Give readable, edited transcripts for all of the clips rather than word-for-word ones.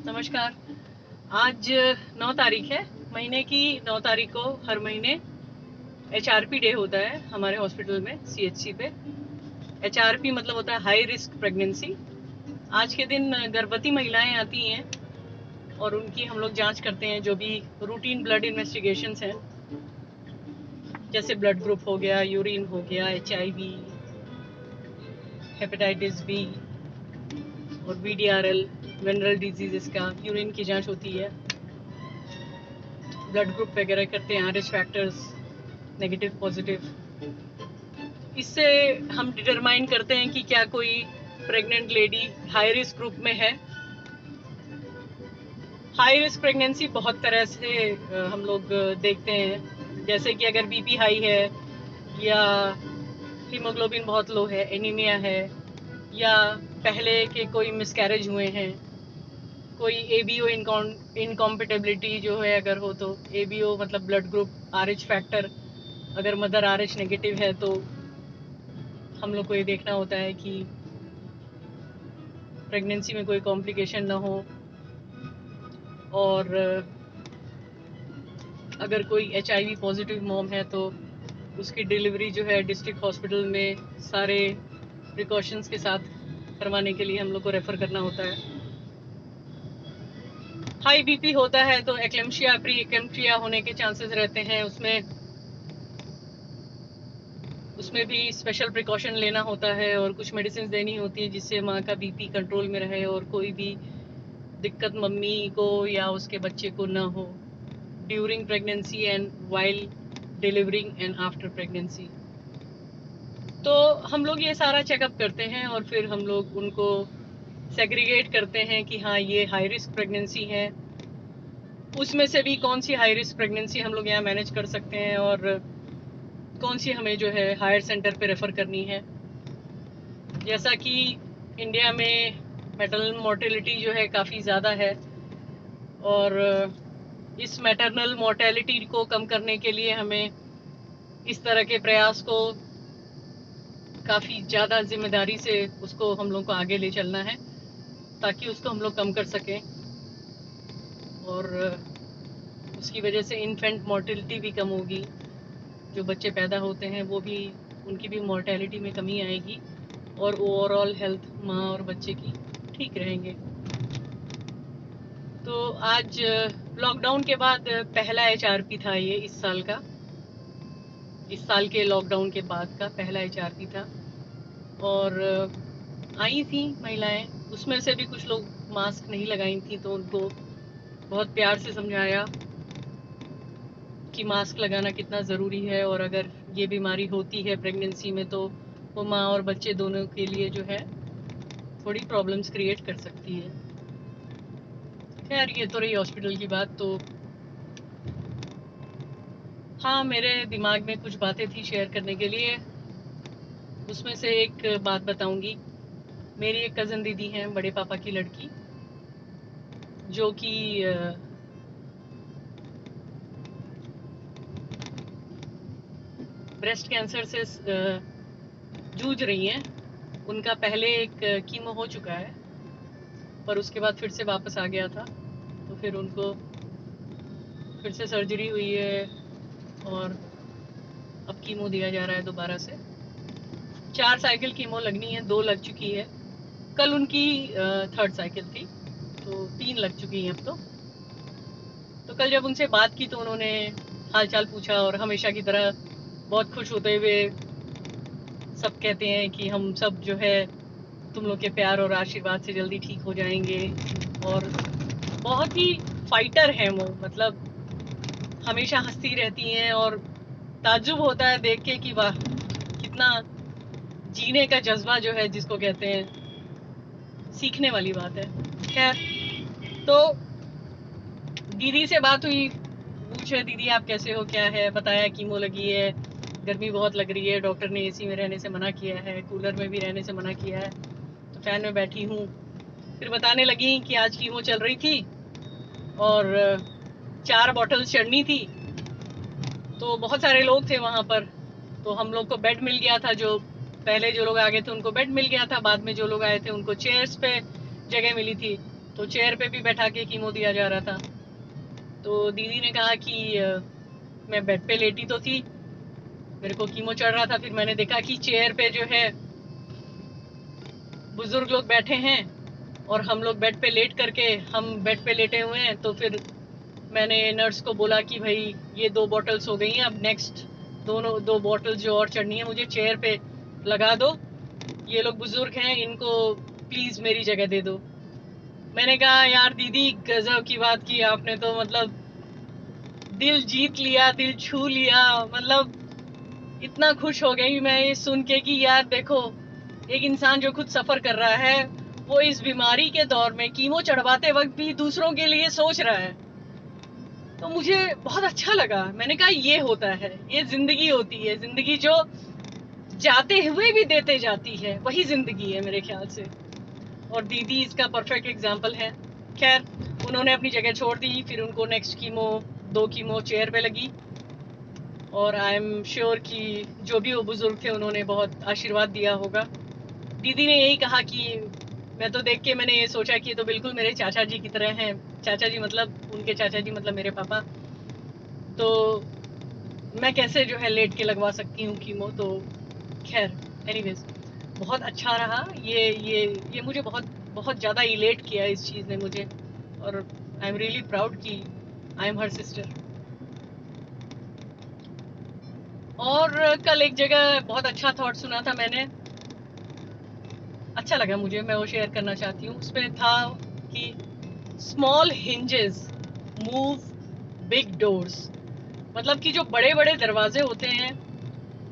नमस्कार। आज 9 तारीख है। महीने की 9 तारीख को हर महीने एचआरपी डे होता है हमारे हॉस्पिटल में, सीएचसी पे। एचआरपी मतलब होता है हाई रिस्क प्रेगनेंसी। आज के दिन गर्भवती महिलाएं आती हैं और उनकी हम लोग जांच करते हैं, जो भी रूटीन ब्लड इन्वेस्टिगेशंस हैं, जैसे ब्लड ग्रुप हो गया, यूरिन हो गया, एचआईवी, हेपेटाइटिस बी और वीडीआरएल, वेनरल डिजीजेस का यूरिन की जांच होती है। ब्लड ग्रुप वगैरह करते हैं, आरएच फैक्टर्स नेगेटिव पॉजिटिव। इससे हम डिटरमाइन करते हैं कि क्या कोई pregnant lady high risk group में है। हाई रिस्क प्रेगनेंसी बहुत तरह से हम लोग देखते हैं, जैसे कि अगर बीपी हाई है, या हीमोग्लोबिन बहुत लो है, एनीमिया है, या पहले के कोई मिसकैरेज हुए हैं, कोई एबीओ इनकॉम्पिटेबिलिटी जो है अगर हो, तो एबीओ मतलब ब्लड ग्रुप आरएच फैक्टर, अगर मदर आरएच नेगेटिव है तो हम लोग को ये देखना होता है कि प्रेगनेंसी में कोई कॉम्प्लिकेशन ना हो। और अगर कोई एचआईवी पॉजिटिव मॉम है तो उसकी डिलीवरी जो है डिस्ट्रिक्ट हॉस्पिटल में सारे प्रिकॉशंस के साथ करवाने के लिए हम लोग को रेफर करना होता है। हाई बीपी होता है तो एक्लेम्शिया, प्री एक्लेम्शिया होने के चांसेस रहते हैं। उसमें भी स्पेशल प्रिकॉशन लेना होता है और कुछ मेडिसिन देनी होती है जिससे माँ का बीपी कंट्रोल में रहे और कोई भी दिक्कत मम्मी को या उसके बच्चे को ना हो during pregnancy and while delivering and after pregnancy. तो हम लोग ये सारा चेकअप करते हैं और फिर हम लोग उनको सेग्रीगेट करते हैं कि हाँ, ये हाई रिस्क प्रेगनेंसी है। उसमें से भी कौन सी हाई रिस्क प्रेगनेंसी हम लोग यहाँ मैनेज कर सकते हैं और कौन सी हमें जो है हायर सेंटर पे रेफर करनी है। जैसा कि इंडिया में मैटरनल मोर्टेलिटी जो है काफ़ी ज़्यादा है, और इस मैटरनल मोर्टेलिटी को कम करने के लिए हमें इस तरह के प्रयास को काफ़ी ज़्यादा जिम्मेदारी से उसको हम लोग को आगे ले चलना है, ताकि उसको हम लोग कम कर सकें। और उसकी वजह से इन्फेंट मोर्टेलिटी भी कम होगी, जो बच्चे पैदा होते हैं वो भी, उनकी भी मोर्टेलिटी में कमी आएगी और ओवरऑल हेल्थ माँ और बच्चे की ठीक रहेंगे। तो आज लॉकडाउन के बाद पहला एचआरपी था ये, इस साल का, इस साल के लॉकडाउन के बाद का पहला एचआरपी था। और आई थी महिलाएं, उसमें से भी कुछ लोग मास्क नहीं लगाई थी, तो उनको बहुत प्यार से समझाया कि मास्क लगाना कितना ज़रूरी है, और अगर ये बीमारी होती है प्रेगनेंसी में तो वो माँ और बच्चे दोनों के लिए जो है थोड़ी प्रॉब्लम्स क्रिएट कर सकती है। खैर, ये तो रही हॉस्पिटल की बात। तो हाँ, मेरे दिमाग में कुछ बातें थी शेयर करने के लिए। उसमें से एक बात बताऊंगी। मेरी एक कज़न दीदी हैं, बड़े पापा की लड़की, जो कि ब्रेस्ट कैंसर से जूझ रही हैं। उनका पहले एक कीमो हो चुका है, पर उसके बाद फिर से वापस आ गया था, तो फिर उनको फिर से सर्जरी हुई है और अब कीमो दिया जा रहा है दोबारा से। 4 साइकिल कीमो लगनी है, 2 लग चुकी है। कल उनकी 3rd साइकिल थी, तो 3 लग चुकी हैं अब तो कल जब उनसे बात की तो उन्होंने हालचाल पूछा, और हमेशा की तरह बहुत खुश होते हुए सब कहते हैं कि हम सब जो है तुम लोग के प्यार और आशीर्वाद से जल्दी ठीक हो जाएंगे। और बहुत ही फाइटर हैं वो, मतलब हमेशा हंसती रहती हैं, और ताज्जुब होता है देख के कि वाह, कितना जीने का जज्बा जो है, जिसको कहते हैं, सीखने वाली बात है। खैर, तो दीदी से बात हुई, पूछे दीदी आप कैसे हो, क्या है, बताया कीमो लगी है, गर्मी बहुत लग रही है, डॉक्टर ने एसी में रहने से मना किया है, कूलर में भी रहने से मना किया है, तो फैन में बैठी हूँ। फिर बताने लगी कि आज कीमो चल रही थी और 4 बॉटल्स चढ़नी थी, तो बहुत सारे लोग थे वहाँ पर, तो हम लोग को बेड मिल गया था। जो पहले जो लोग आ गए थे उनको बेड मिल गया था, बाद में जो लोग आए थे उनको चेयर्स पे जगह मिली थी। तो चेयर पे भी बैठा के कीमो दिया जा रहा था। तो दीदी ने कहा कि मैं बेड पे लेटी तो थी, मेरे को कीमो चढ़ रहा था, फिर मैंने देखा कि चेयर पे जो है बुजुर्ग लोग बैठे हैं और हम लोग बेड पे लेट करके हम बेड पे लेटे हुए हैं। तो फिर मैंने नर्स को बोला कि भाई ये 2 बॉटल्स हो गई हैं, अब नेक्स्ट दोनों 2 बॉटल्स जो और चढ़नी है मुझे चेयर पे लगा दो, ये लोग बुजुर्ग हैं, इनको प्लीज मेरी जगह दे दो। मैंने कहा यार दीदी गजब की बात की आपने, तो मतलब दिल जीत लिया, दिल छू लिया। मतलब इतना खुश हो गई मैं ये सुन के कि यार देखो, एक इंसान जो खुद सफर कर रहा है वो इस बीमारी के दौर में कीमो चढ़वाते वक्त भी दूसरों के लिए सोच रहा है। तो मुझे बहुत अच्छा लगा। मैंने कहा ये होता है, ये जिंदगी होती है, जिंदगी जो जाते हुए भी देते जाती है वही जिंदगी है मेरे ख्याल से। और दीदी इसका परफेक्ट एग्जाम्पल है। खैर उन्होंने अपनी जगह छोड़ दी, फिर उनको नेक्स्ट कीमो 2 कीमो चेयर पे लगी, और आई एम श्योर कि जो भी वो बुजुर्ग थे उन्होंने बहुत आशीर्वाद दिया होगा। दीदी ने यही कहा कि मैं तो देख के मैंने ये सोचा कि ये तो बिल्कुल मेरे चाचा जी की तरह हैं। चाचा जी मतलब उनके चाचा जी मतलब मेरे पापा। तो मैं कैसे जो है लेट के लगवा सकती हूँ कीमो। तो खैर एनीवेज बहुत अच्छा रहा ये मुझे बहुत बहुत ज़्यादा इलेट किया इस चीज़ ने मुझे, और आई एम रियली प्राउड कि आई एम हर सिस्टर। और कल एक जगह बहुत अच्छा थॉट सुना था मैंने, अच्छा लगा मुझे, मैं वो शेयर करना चाहती हूँ। उसमें था कि small hinges move big doors. मतलब कि जो बड़े बड़े दरवाजे होते हैं,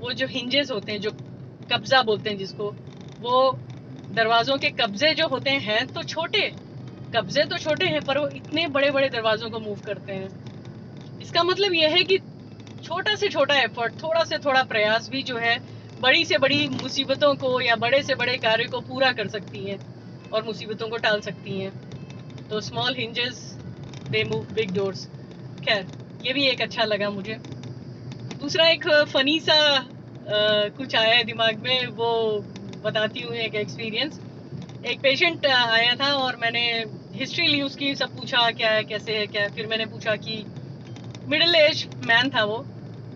वो जो हिंजेस होते हैं, जो कब्जा बोलते हैं जिसको, वो दरवाजों के कब्जे जो होते हैं तो छोटे, कब्जे तो छोटे हैं पर वो इतने बड़े बड़े दरवाजों को मूव करते हैं। इसका मतलब यह है कि छोटा से छोटा एफर्ट, थोड़ा से थोड़ा प्रयास भी जो है बड़ी से बड़ी मुसीबतों को या बड़े से बड़े कार्य को पूरा कर सकती हैं और मुसीबतों को टाल सकती हैं। तो small hinges they move big doors. खैर ये भी एक अच्छा लगा मुझे। दूसरा एक फनी सा कुछ आया है दिमाग में, वो बताती हूँ एक एक्सपीरियंस। एक पेशेंट आया था और मैंने हिस्ट्री ली उसकी, सब पूछा क्या है कैसे है क्या है। फिर मैंने पूछा कि मिडिल एज मैन था वो,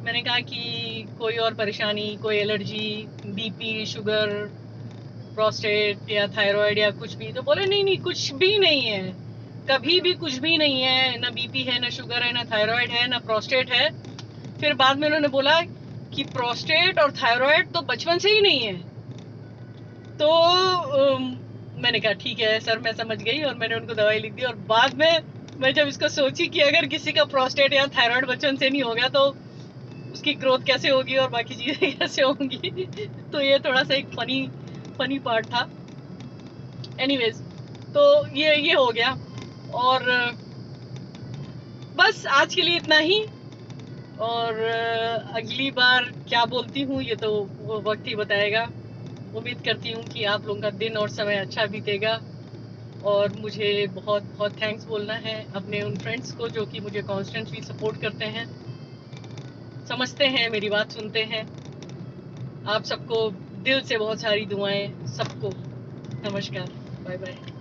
मैंने कहा कि कोई और परेशानी, कोई एलर्जी, बीपी, शुगर, प्रोस्टेट या थायराइड या कुछ भी। तो बोले नहीं नहीं कुछ भी नहीं है, कभी भी कुछ भी नहीं है, ना बीपी है, ना शुगर है, ना थायराइड है, ना प्रोस्टेट है। फिर बाद में उन्होंने बोला कि प्रोस्टेट और थायराइड तो बचपन से ही नहीं है। तो मैंने कहा ठीक है सर मैं समझ गई, और मैंने उनको दवाई लिख दी। और बाद में मैं जब इसको सोची कि अगर किसी का प्रोस्टेट या थायराइड बचपन से नहीं होगा तो उसकी ग्रोथ कैसे होगी और बाकी चीजें कैसे होंगी। तो ये थोड़ा सा एक फनी पार्ट था। एनीवेज तो ये हो गया। और बस आज के लिए इतना ही। और अगली बार क्या बोलती हूँ ये तो वो वक्त ही बताएगा। उम्मीद करती हूँ कि आप लोगों का दिन और समय अच्छा बीतेगा। और मुझे बहुत बहुत थैंक्स बोलना है अपने उन फ्रेंड्स को जो कि मुझे कॉन्स्टेंटली सपोर्ट करते हैं, समझते हैं, मेरी बात सुनते हैं। आप सबको दिल से बहुत सारी दुआएं सबको। नमस्कार, बाय बाय।